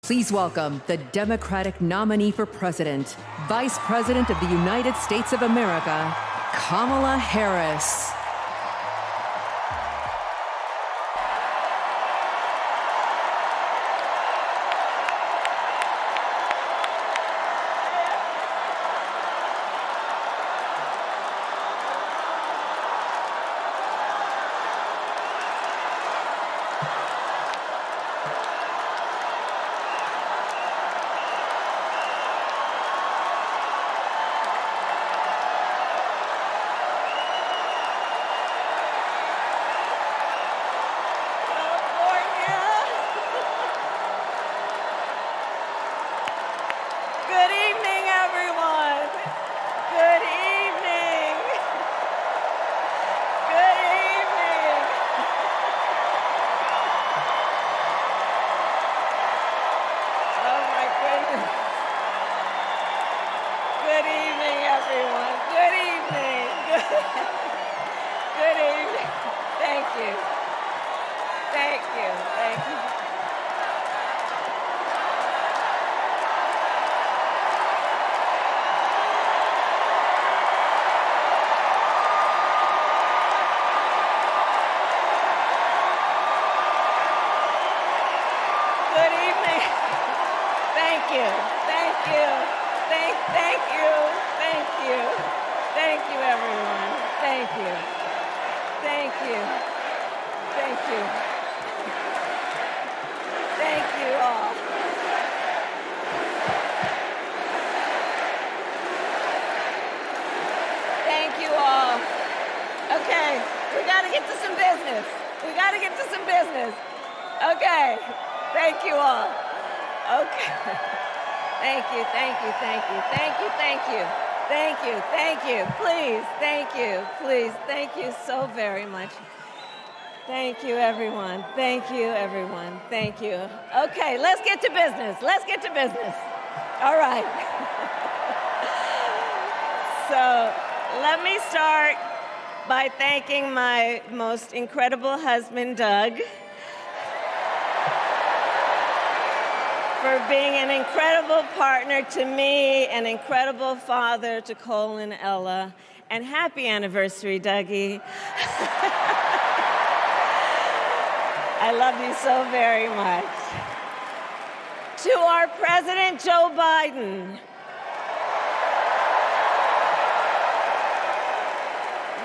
Please welcome the Democratic nominee for president, Vice President of the United States of America, Kamala Harris. Thank you, everyone. Thank you, everyone. Thank you. Okay, let's get to business. Let's get to business. All right. So let me start by thanking my most incredible husband, Doug, for being an incredible partner to me, an incredible father to Cole and Ella, and happy anniversary, Dougie. I love you so very much. To our President Joe Biden,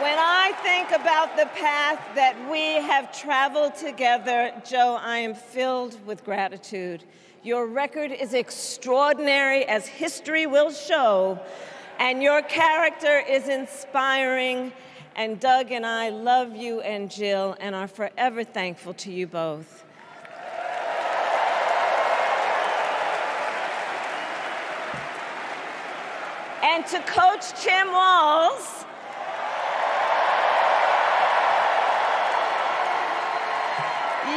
when I think about the path that we have traveled together, Joe, I am filled with gratitude. Your record is extraordinary, as history will show, and your character is inspiring. And Doug and I love you and Jill and are forever thankful to you both. And to Coach Tim Walz,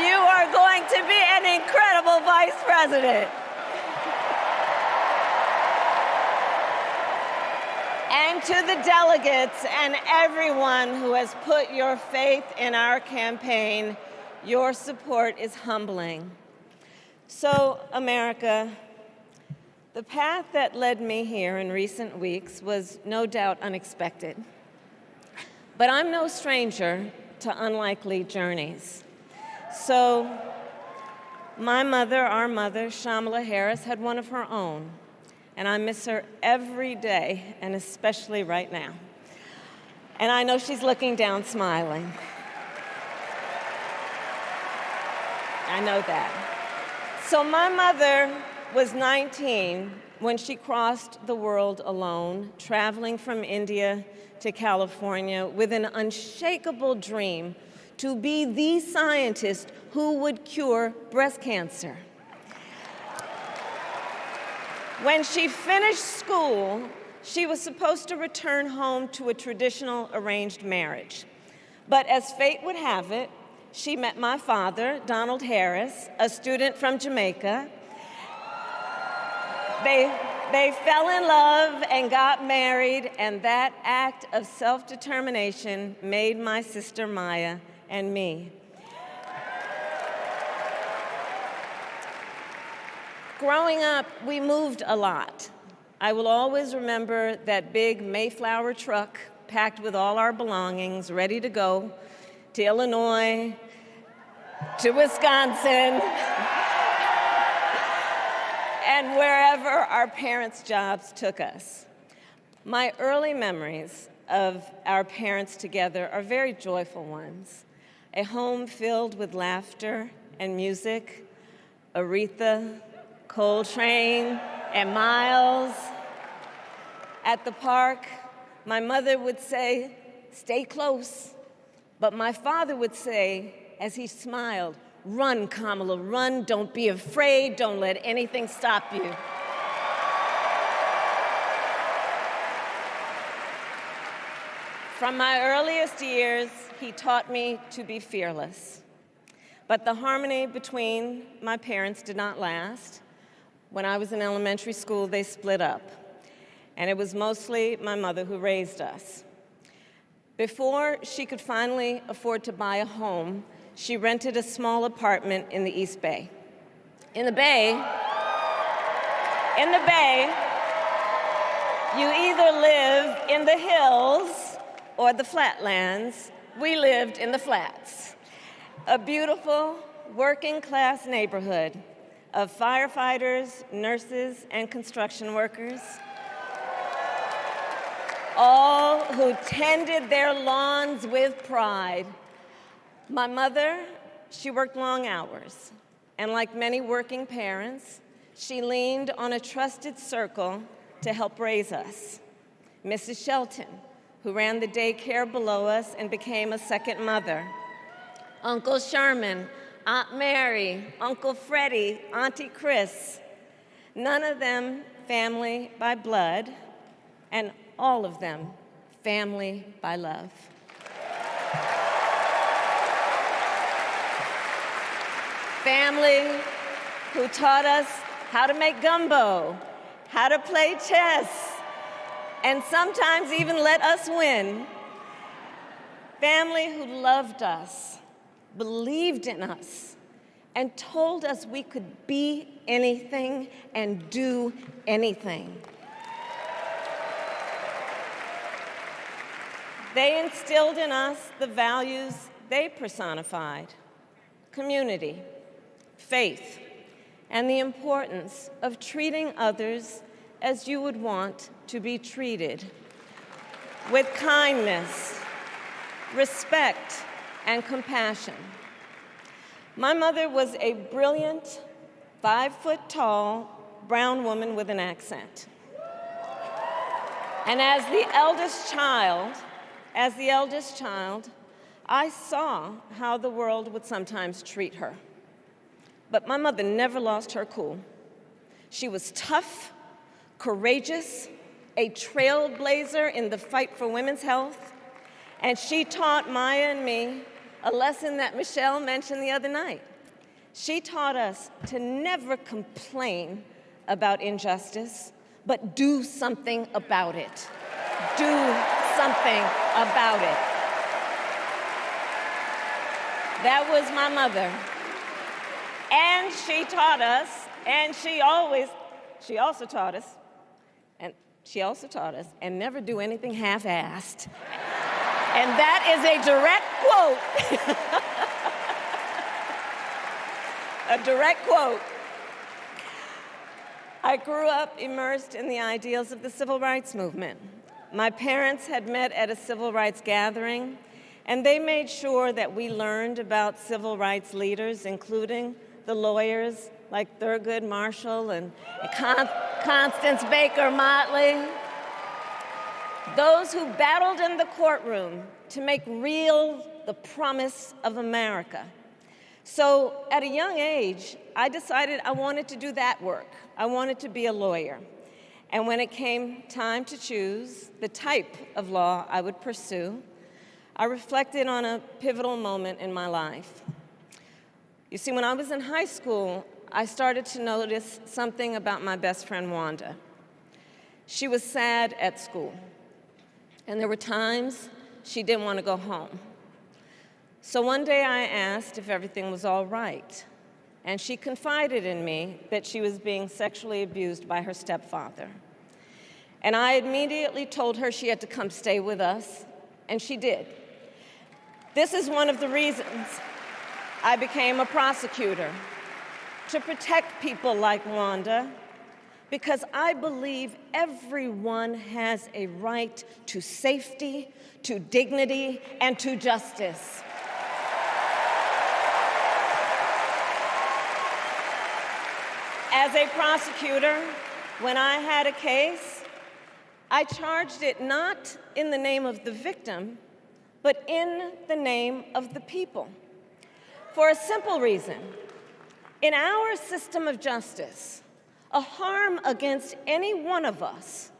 you are going to be an incredible vice president. And to the delegates and everyone who has put your faith in our campaign, your support is humbling. So, America, the path that led me here in recent weeks was no doubt unexpected. But I'm no stranger to unlikely journeys. So, my mother, our mother, Kamala Harris, had one of her own. And I miss her every day, and especially right now. And I know she's looking down, smiling. I know that. So my mother was 19 when she crossed the world alone, traveling from India to California with an unshakable dream to be the scientist who would cure breast cancer. When she finished school, she was supposed to return home to a traditional arranged marriage. But as fate would have it, she met my father, Donald Harris, a student from Jamaica. They fell in love and got married, and that act of self-determination made my sister Maya and me. Growing up, we moved a lot. I will always remember that big Mayflower truck packed with all our belongings, ready to go to Illinois, to Wisconsin, and wherever our parents' jobs took us. My early memories of our parents together are very joyful ones. A home filled with laughter and music, Aretha, Coltrane, and Miles. At the park, my mother would say, "Stay close." But my father would say, as he smiled, "Run, Kamala, run. Don't be afraid. Don't let anything stop you." From my earliest years, he taught me to be fearless. But the harmony between my parents did not last. When I was in elementary school, they split up, and it was mostly my mother who raised us. Before she could finally afford to buy a home, she rented a small apartment in the East Bay. In the Bay, you either live in the hills or the flatlands. We lived in the flats. A beautiful working-class neighborhood of firefighters, nurses, and construction workers, all who tended their lawns with pride. My mother, she worked long hours, and like many working parents, she leaned on a trusted circle to help raise us. Mrs. Shelton, who ran the daycare below us and became a second mother. Uncle Sherman, Aunt Mary, Uncle Freddie, Auntie Chris. None of them family by blood, and all of them family by love. Family who taught us how to make gumbo, how to play chess, and sometimes even let us win. Family who loved us, believed in us, and told us we could be anything and do anything. They instilled in us the values they personified: community, faith, and the importance of treating others as you would want to be treated, with kindness, respect, and compassion. My mother was a brilliant, 5-foot-tall brown woman with an accent. And as the eldest child, I saw how the world would sometimes treat her. But my mother never lost her cool. She was tough, courageous, a trailblazer in the fight for women's health, and she taught Maya and me a lesson that Michelle mentioned the other night. She taught us to never complain about injustice, but do something about it. Do something about it. That was my mother. And she taught us, and she also taught us, and never do anything half-assed. And that is a direct quote. A direct quote. I grew up immersed in the ideals of the civil rights movement. My parents had met at a civil rights gathering, and they made sure that we learned about civil rights leaders, including the lawyers like Thurgood Marshall and Constance Baker Motley, those who battled in the courtroom to make real the promise of America. So at a young age, I decided I wanted to do that work. I wanted to be a lawyer. And when it came time to choose the type of law I would pursue, I reflected on a pivotal moment in my life. You see, when I was in high school, I started to notice something about my best friend, Wanda. She was sad at school, and there were times she didn't want to go home. So one day I asked if everything was all right, and she confided in me that she was being sexually abused by her stepfather. And I immediately told her she had to come stay with us, and she did. This is one of the reasons I became a prosecutor, to protect people like Wanda, because I believe everyone has a right to safety, to dignity, and to justice. As a prosecutor, when I had a case, I charged it not in the name of the victim, but in the name of the people. For a simple reason. In our system of justice, a harm against any one of us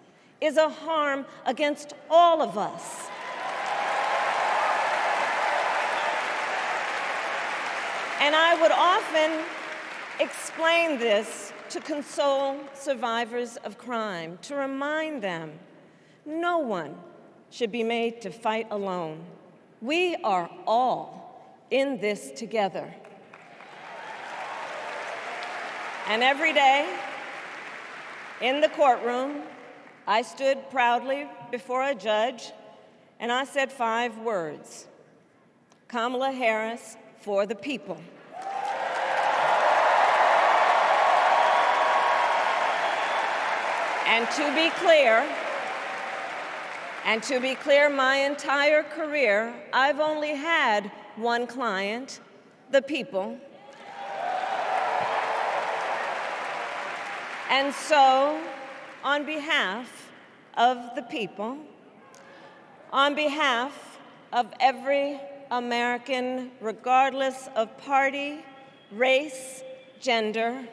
is a harm against all of us. And I would often explain this to console survivors of crime, to remind them no one should be made to fight alone. We are all in this together. And every day in the courtroom, I stood proudly before a judge and I said 5 words: Kamala Harris for the people. And to be clear, my entire career, I've only had one client, the people. And so, on behalf of the people, on behalf of every American, regardless of party, race, gender,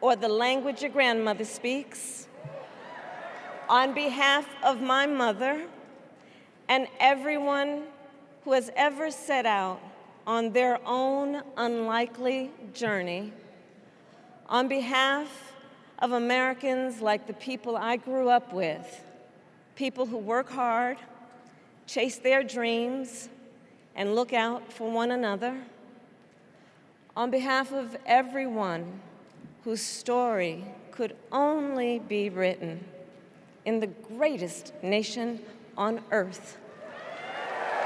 or the language your grandmother speaks, on behalf of my mother and everyone who has ever set out on their own unlikely journey, on behalf of Americans like the people I grew up with, people who work hard, chase their dreams, and look out for one another, on behalf of everyone whose story could only be written in the greatest nation on earth,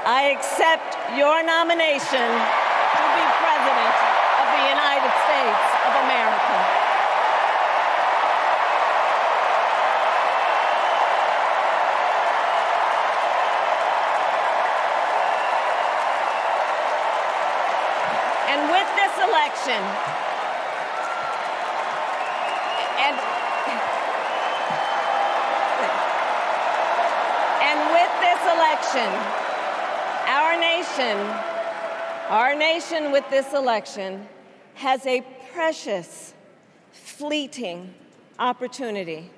I accept your nomination to be President of the United States of America. And with this election, our nation with this election has a precious, fleeting opportunity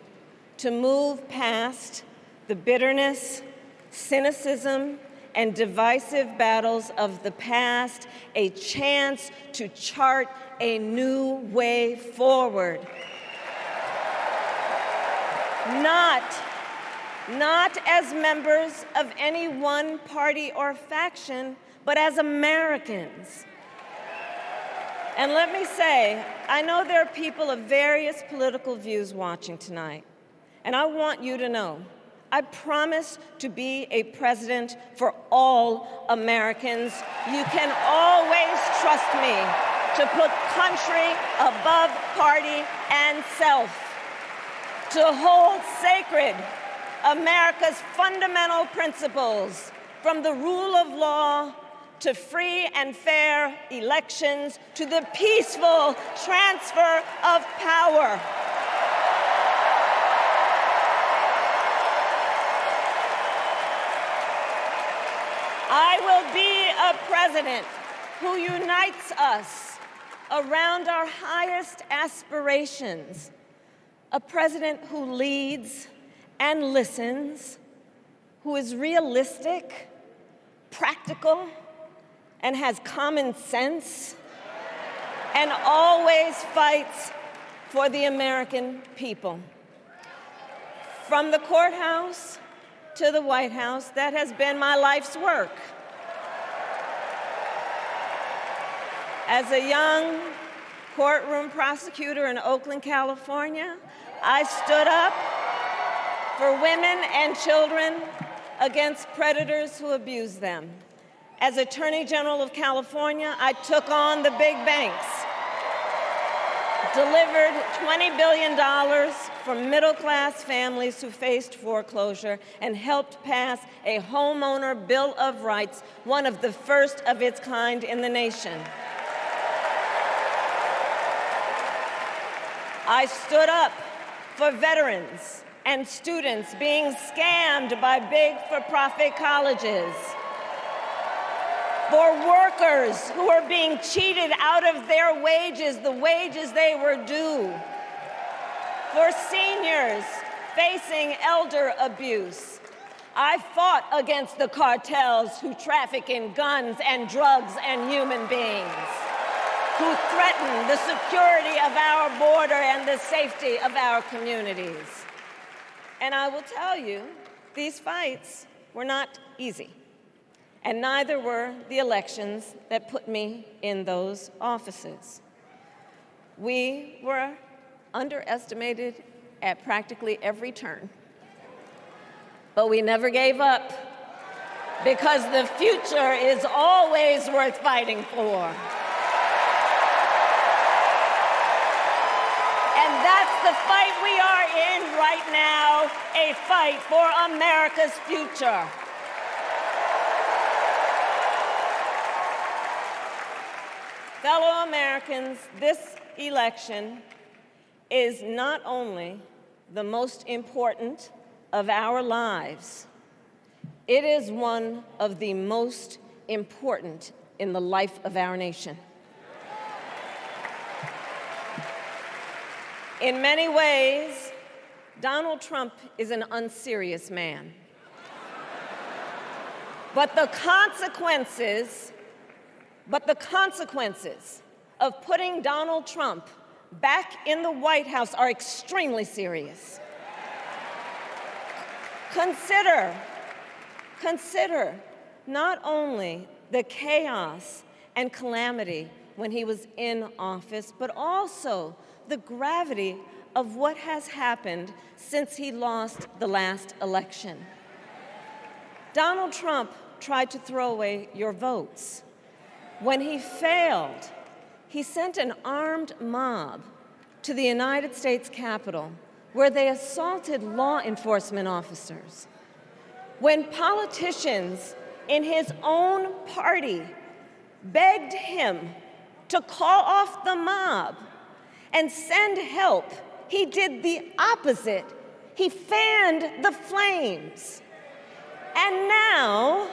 to move past the bitterness, cynicism, and divisive battles of the past, a chance to chart a new way forward. Not as members of any one party or faction, but as Americans. And let me say, I know there are people of various political views watching tonight, and I want you to know, I promise to be a president for all Americans. You can always trust me to put country above party and self, to hold sacred America's fundamental principles, from the rule of law to free and fair elections to the peaceful transfer of power. I will be a president who unites us around our highest aspirations, a president who leads and listens, who is realistic, practical, and has common sense, and always fights for the American people. From the courthouse to the White House, that has been my life's work. As a young courtroom prosecutor in Oakland, California, I stood up for women and children against predators who abuse them. As Attorney General of California, I took on the big banks, delivered $20 billion for middle-class families who faced foreclosure, and helped pass a homeowner Bill of Rights, one of the first of its kind in the nation. I stood up for veterans and students being scammed by big for-profit colleges, for workers who are being cheated out of their wages, the wages they were due, for seniors facing elder abuse. I fought against the cartels who traffic in guns and drugs and human beings, who threaten the security of our border and the safety of our communities. And I will tell you, these fights were not easy. And neither were the elections that put me in those offices. We were underestimated at practically every turn. But we never gave up, because the future is always worth fighting for. And that's the fight we are in right now, a fight for America's future. Fellow Americans, this election is not only the most important of our lives, it is one of the most important in the life of our nation. In many ways, Donald Trump is an unserious man. But the consequences of putting Donald Trump back in the White House are extremely serious. Consider not only the chaos and calamity when he was in office, but also the gravity of what has happened since he lost the last election. Donald Trump tried to throw away your votes. When he failed, he sent an armed mob to the United States Capitol, where they assaulted law enforcement officers. When politicians in his own party begged him to call off the mob and send help, he did the opposite. He fanned the flames. And now,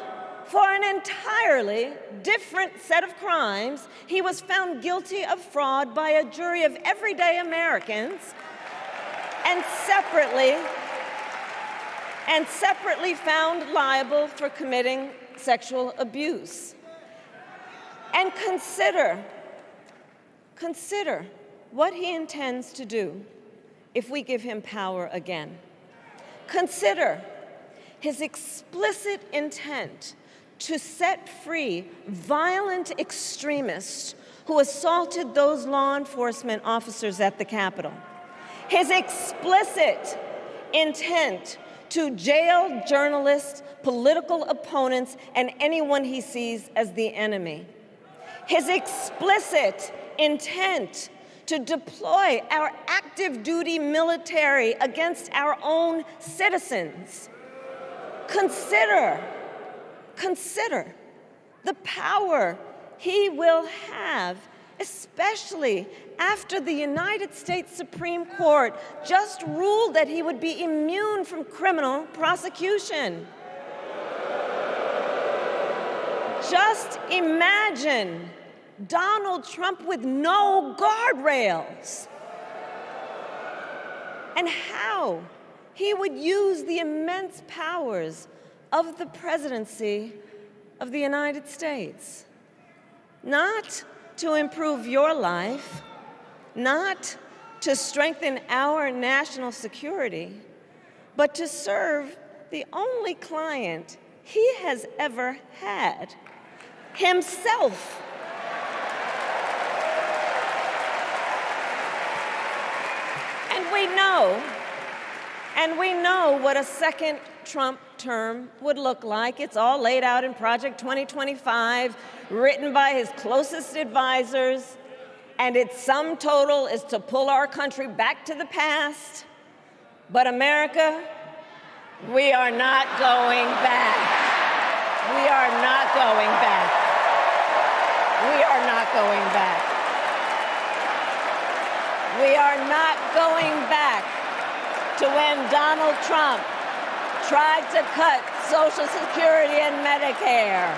for an entirely different set of crimes, he was found guilty of fraud by a jury of everyday Americans, and separately found liable for committing sexual abuse. And consider what he intends to do if we give him power again. Consider his explicit intent to set free violent extremists who assaulted those law enforcement officers at the Capitol. His explicit intent to jail journalists, political opponents, and anyone he sees as the enemy. His explicit intent to deploy our active duty military against our own citizens. Consider the power he will have, especially after the United States Supreme Court just ruled that he would be immune from criminal prosecution. Just imagine Donald Trump with no guardrails, and how he would use the immense powers of the presidency of the United States, not to improve your life, not to strengthen our national security, but to serve the only client he has ever had, himself. we know what a second Trump term would look like. It's all laid out in Project 2025, written by his closest advisors, and its sum total is to pull our country back to the past. But America, we are not going back. We are not going back. We are not going back. We are not going back to when Donald Trump tried to cut Social Security and Medicare.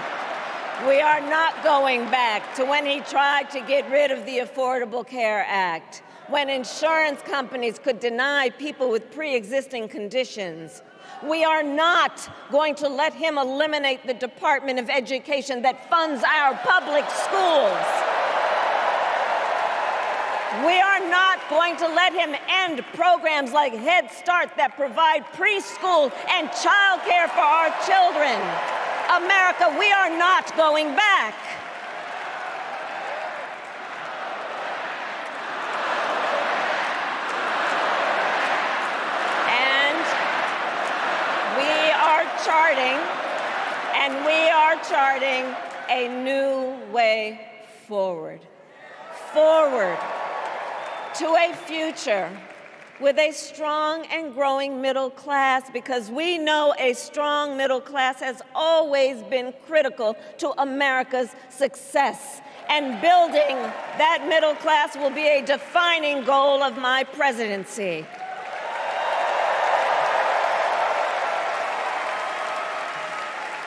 We are not going back to when he tried to get rid of the Affordable Care Act, when insurance companies could deny people with pre-existing conditions. We are not going to let him eliminate the Department of Education that funds our public schools. We are not going to let him end programs like Head Start that provide preschool and childcare for our children. America, we are not going back. We are charting a new way forward. Forward to a future with a strong and growing middle class, because we know a strong middle class has always been critical to America's success. And building that middle class will be a defining goal of my presidency.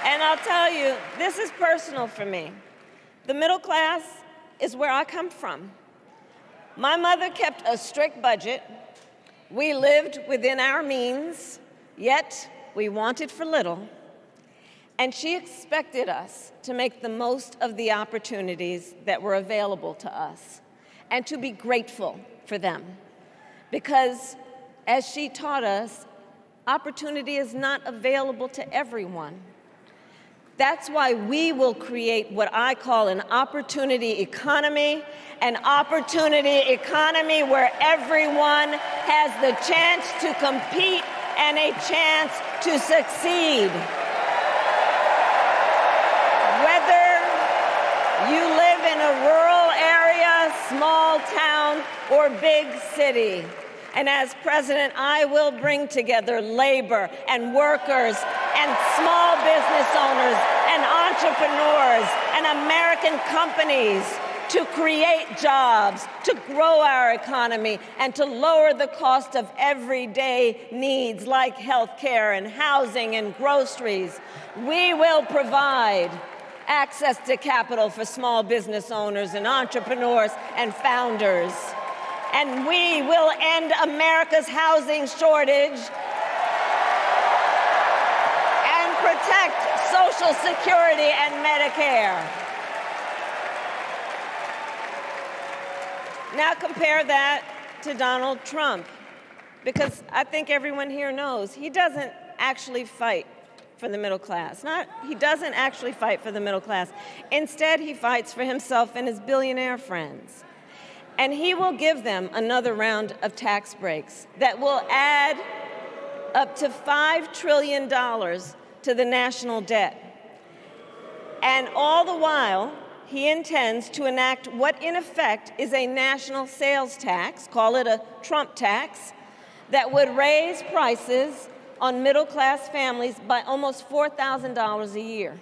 And I'll tell you, this is personal for me. The middle class is where I come from. My mother kept a strict budget. We lived within our means, yet we wanted for little. And she expected us to make the most of the opportunities that were available to us and to be grateful for them. Because, as she taught us, opportunity is not available to everyone. That's why we will create what I call an opportunity economy where everyone has the chance to compete and a chance to succeed. Whether you live in a rural area, small town, or big city. And as president, I will bring together labor and workers and small business owners and entrepreneurs and American companies to create jobs, to grow our economy, and to lower the cost of everyday needs like health care and housing and groceries. We will provide access to capital for small business owners and entrepreneurs and founders. And we will end America's housing shortage and protect Social Security and Medicare. Now compare that to Donald Trump, because I think everyone here knows he doesn't actually fight for the middle class. He doesn't actually fight for the middle class. Instead, he fights for himself and his billionaire friends. And he will give them another round of tax breaks that will add up to $5 trillion to the national debt. And all the while, he intends to enact what in effect is a national sales tax, call it a Trump tax, that would raise prices on middle-class families by almost $4,000 a year.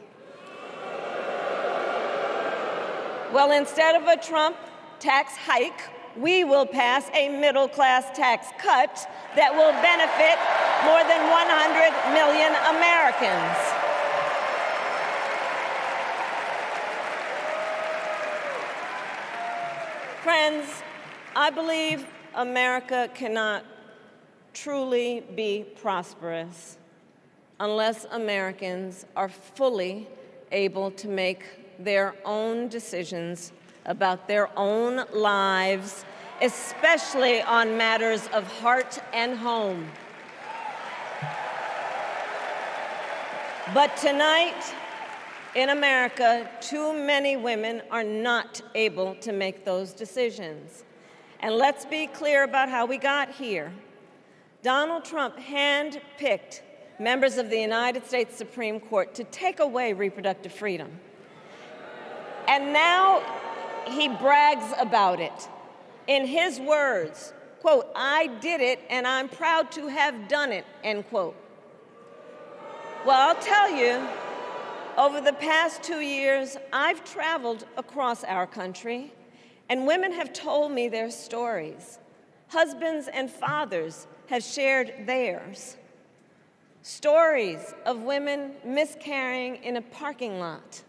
Well, instead of a Trump tax hike, we will pass a middle-class tax cut that will benefit more than 100 million Americans. Friends, I believe America cannot truly be prosperous unless Americans are fully able to make their own decisions about their own lives, especially on matters of heart and home. But tonight, in America, too many women are not able to make those decisions. And let's be clear about how we got here. Donald Trump handpicked members of the United States Supreme Court to take away reproductive freedom. And now he brags about it. In his words, quote, "I did it and I'm proud to have done it," end quote. Well, I'll tell you, over the past 2 years, I've traveled across our country, and women have told me their stories. Husbands and fathers have shared theirs. Stories of women miscarrying in a parking lot,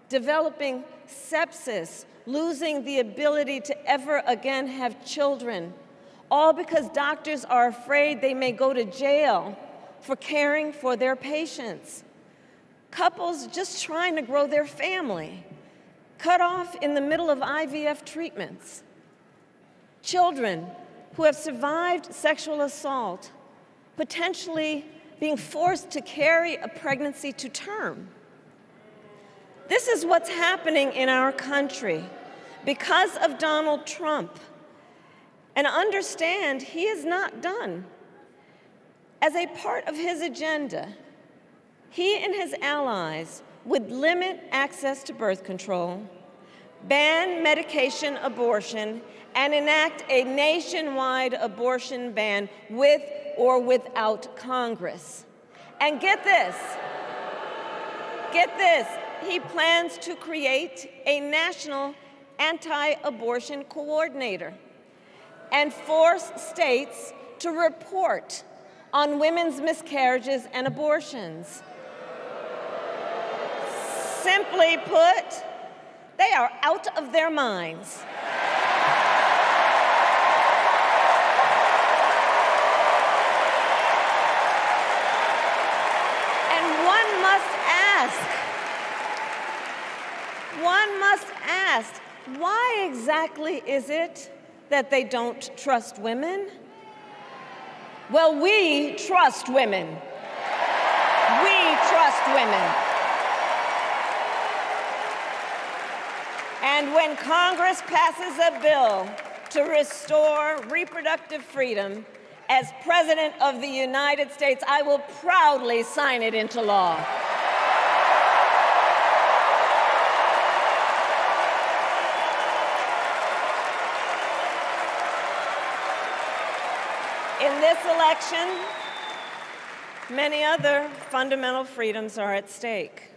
developing sepsis, losing the ability to ever again have children, all because doctors are afraid they may go to jail for caring for their patients. Couples just trying to grow their family, cut off in the middle of IVF treatments. Children who have survived sexual assault, potentially being forced to carry a pregnancy to term. This is what's happening in our country because of Donald Trump. And understand, he is not done. As a part of his agenda, he and his allies would limit access to birth control, ban medication abortion, and enact a nationwide abortion ban with or without Congress. And get this, he plans to create a national anti-abortion coordinator and force states to report on women's miscarriages and abortions. Simply put, they are out of their minds. And one must ask, why exactly is it that they don't trust women? Well, we trust women. We trust women. And when Congress passes a bill to restore reproductive freedom, as President of the United States, I will proudly sign it into law. In this election, many other fundamental freedoms are at stake.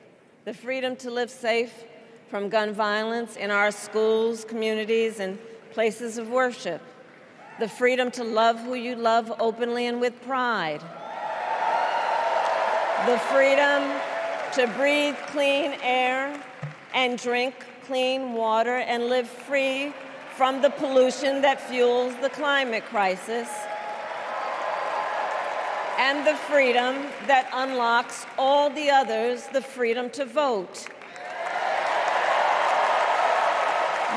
The freedom to live safe from gun violence in our schools, communities, and places of worship. The freedom to love who you love openly and with pride. The freedom to breathe clean air and drink clean water and live free from the pollution that fuels the climate crisis. And the freedom that unlocks all the others, the freedom to vote.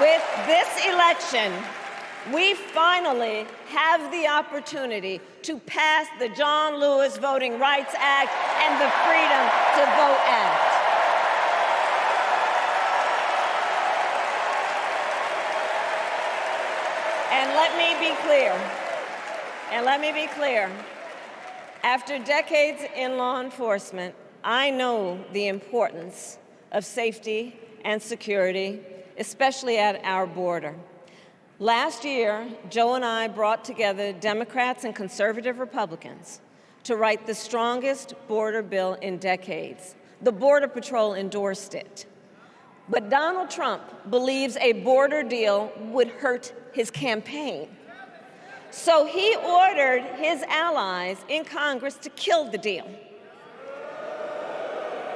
With this election, we finally have the opportunity to pass the John Lewis Voting Rights Act and the Freedom to Vote Act. And let me be clear. After decades in law enforcement, I know the importance of safety and security, especially at our border. Last year, Joe and I brought together Democrats and conservative Republicans to write the strongest border bill in decades. The Border Patrol endorsed it. But Donald Trump believes a border deal would hurt his campaign. So he ordered his allies in Congress to kill the deal.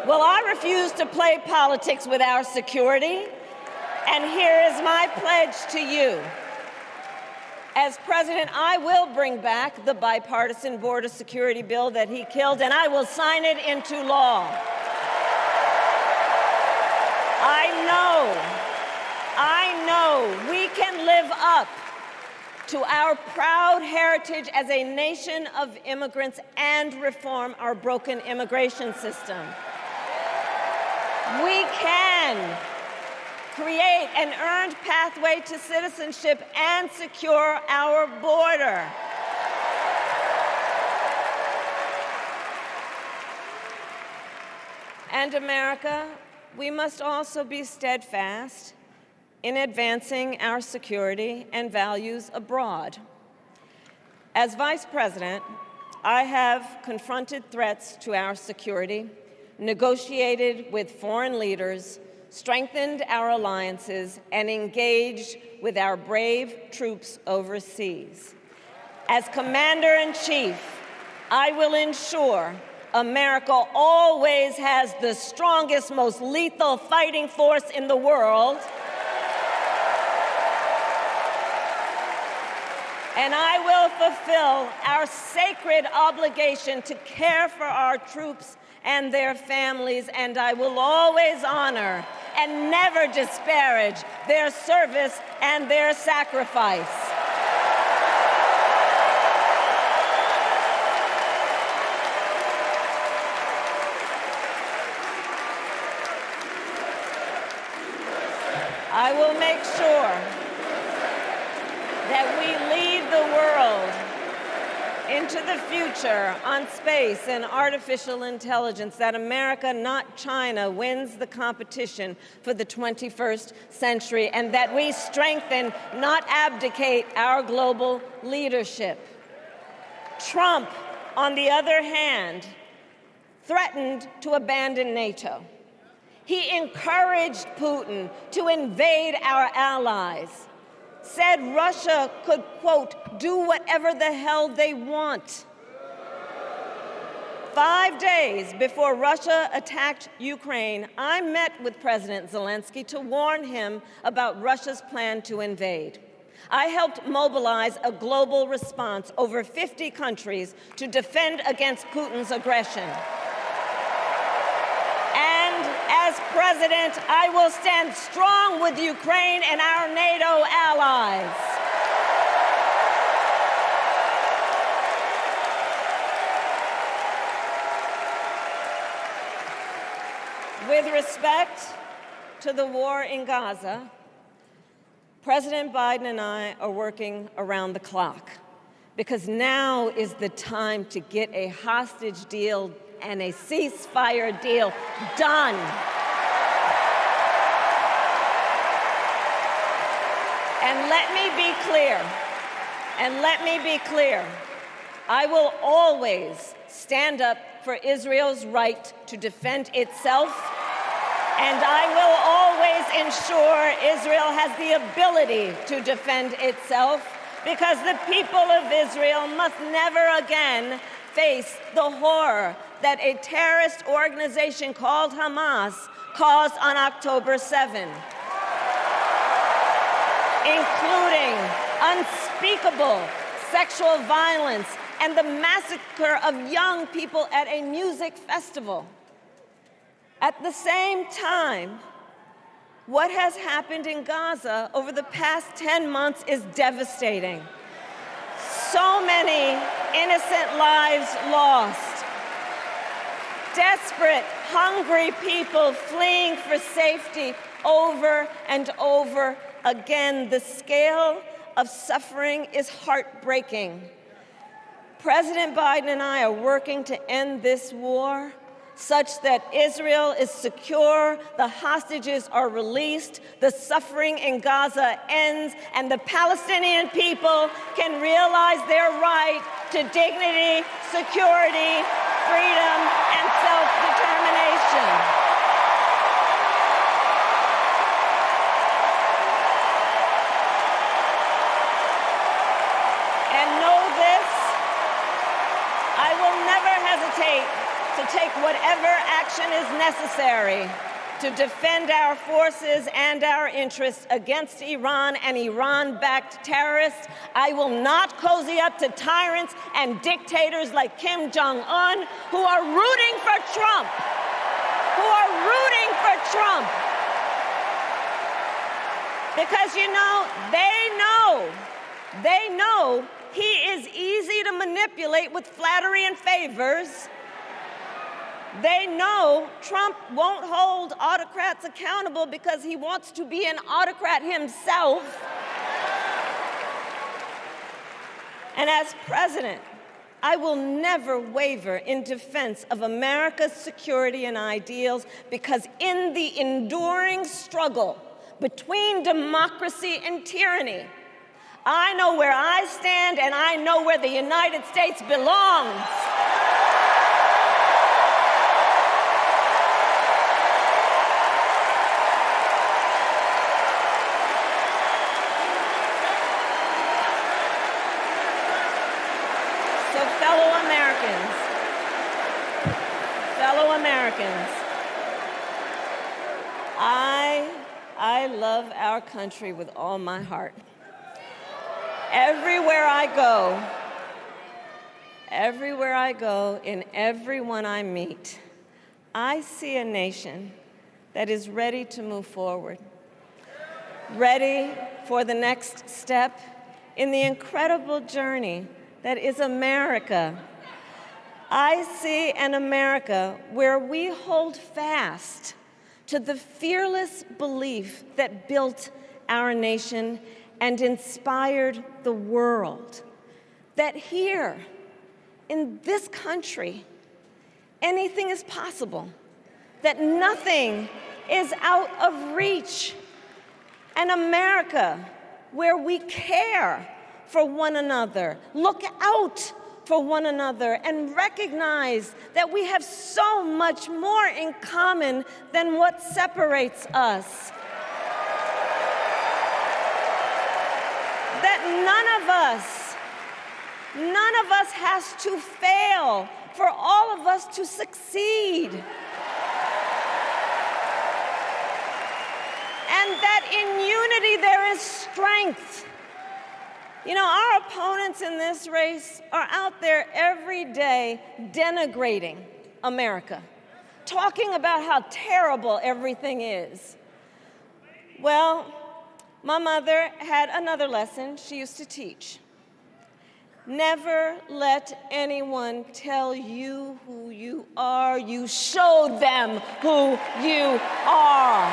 Well, I refuse to play politics with our security, and here is my pledge to you. As president, I will bring back the bipartisan border security bill that he killed, and I will sign it into law. I know we can live up to our proud heritage as a nation of immigrants and reform our broken immigration system. We can. create an earned pathway to citizenship, and secure our border. And America, we must also be steadfast in advancing our security and values abroad. As Vice President, I have confronted threats to our security, negotiated with foreign leaders, strengthened our alliances, and engaged with our brave troops overseas. As Commander-in-Chief, I will ensure America always has the strongest, most lethal fighting force in the world. And I will fulfill our sacred obligation to care for our troops and their families, and I will always honor and never disparage their service and their sacrifice. I will make sure that we lead the world into the future on space and artificial intelligence, that America, not China, wins the competition for the 21st century, and that we strengthen, not abdicate, our global leadership. Trump, on the other hand, threatened to abandon NATO. He encouraged Putin to invade our allies, said Russia could, quote, do whatever the hell they want. 5 days before Russia attacked Ukraine, I met with President Zelensky to warn him about Russia's plan to invade. I helped mobilize a global response, over 50 countries, to defend against Putin's aggression. And as president, I will stand strong with Ukraine and our NATO allies. With respect to the war in Gaza, President Biden and I are working around the clock, because now is the time to get a hostage deal and a ceasefire deal done. And let me be clear, I will always stand up for Israel's right to defend itself, and I will always ensure Israel has the ability to defend itself, because the people of Israel must never again face the horror that a terrorist organization called Hamas caused on October 7, including unspeakable sexual violence and the massacre of young people at a music festival. At the same time, what has happened in Gaza over the past 10 months is devastating. So many innocent lives lost. Desperate, hungry people fleeing for safety over and over again. The scale of suffering is heartbreaking. President Biden and I are working to end this war such that Israel is secure, the hostages are released, the suffering in Gaza ends, and the Palestinian people can realize their right to dignity, security, freedom, and self-determination. And know this, I will never hesitate to take whatever action is necessary to defend our forces and our interests against Iran and Iran-backed terrorists. I will not cozy up to tyrants and dictators like Kim Jong-un who are rooting for Trump, Because, you know, they know he is easy to manipulate with flattery and favors. They know Trump won't hold autocrats accountable because he wants to be an autocrat himself. And as president, I will never waver in defense of America's security and ideals because in the enduring struggle between democracy and tyranny, I know where I stand and I know where the United States belongs. So fellow Americans, I love our country with all my heart. Everywhere I go, in everyone I meet, I see a nation that is ready to move forward, ready for the next step in the incredible journey that is America. I see an America where we hold fast to the fearless belief that built our nation and inspired the world, that here in this country, anything is possible, that nothing is out of reach. An America where we care for one another, look out for one another, and recognize that we have so much more in common than what separates us. That none of us has to fail for all of us to succeed. And that in unity there is strength. You know, our opponents in this race are out there every day denigrating America, talking about how terrible everything is. Well, my mother had another lesson she used to teach. Never let anyone tell you who you are. You show them who you are.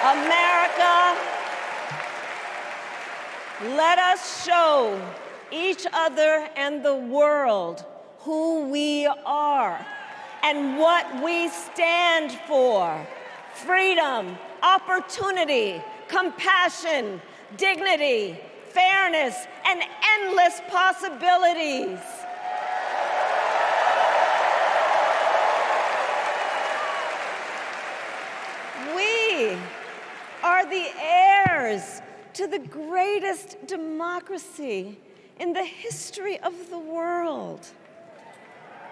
America, let us show each other and the world who we are and what we stand for. Freedom, opportunity, compassion, dignity, fairness, and endless possibilities. We are the heirs to the greatest democracy in the history of the world.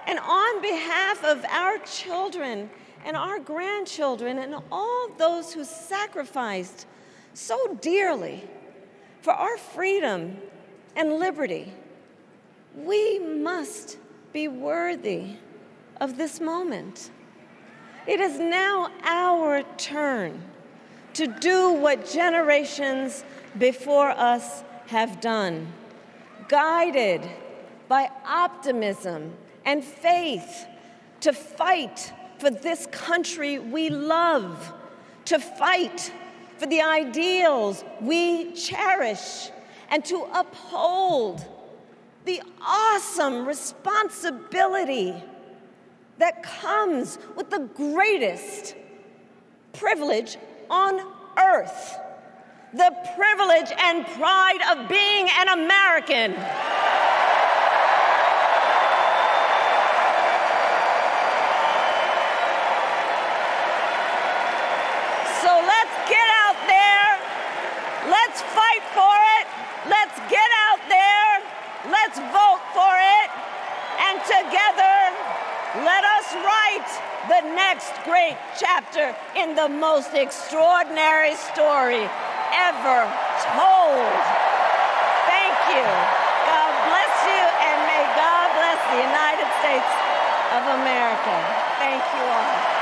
And on behalf of our children and our grandchildren and all those who sacrificed so dearly for our freedom and liberty, we must be worthy of this moment. It is now our turn to do what generations before us have done, guided by optimism and faith, to fight for this country we love, to fight for the ideals we cherish, and to uphold the awesome responsibility that comes with the greatest privilege on earth, the privilege and pride of being an American. So let's get out there, let's fight for it, let's get out there, let's vote for it, and together let us write the next great chapter in the most extraordinary story ever told. Thank you. God bless you, and may God bless the United States of America. Thank you all.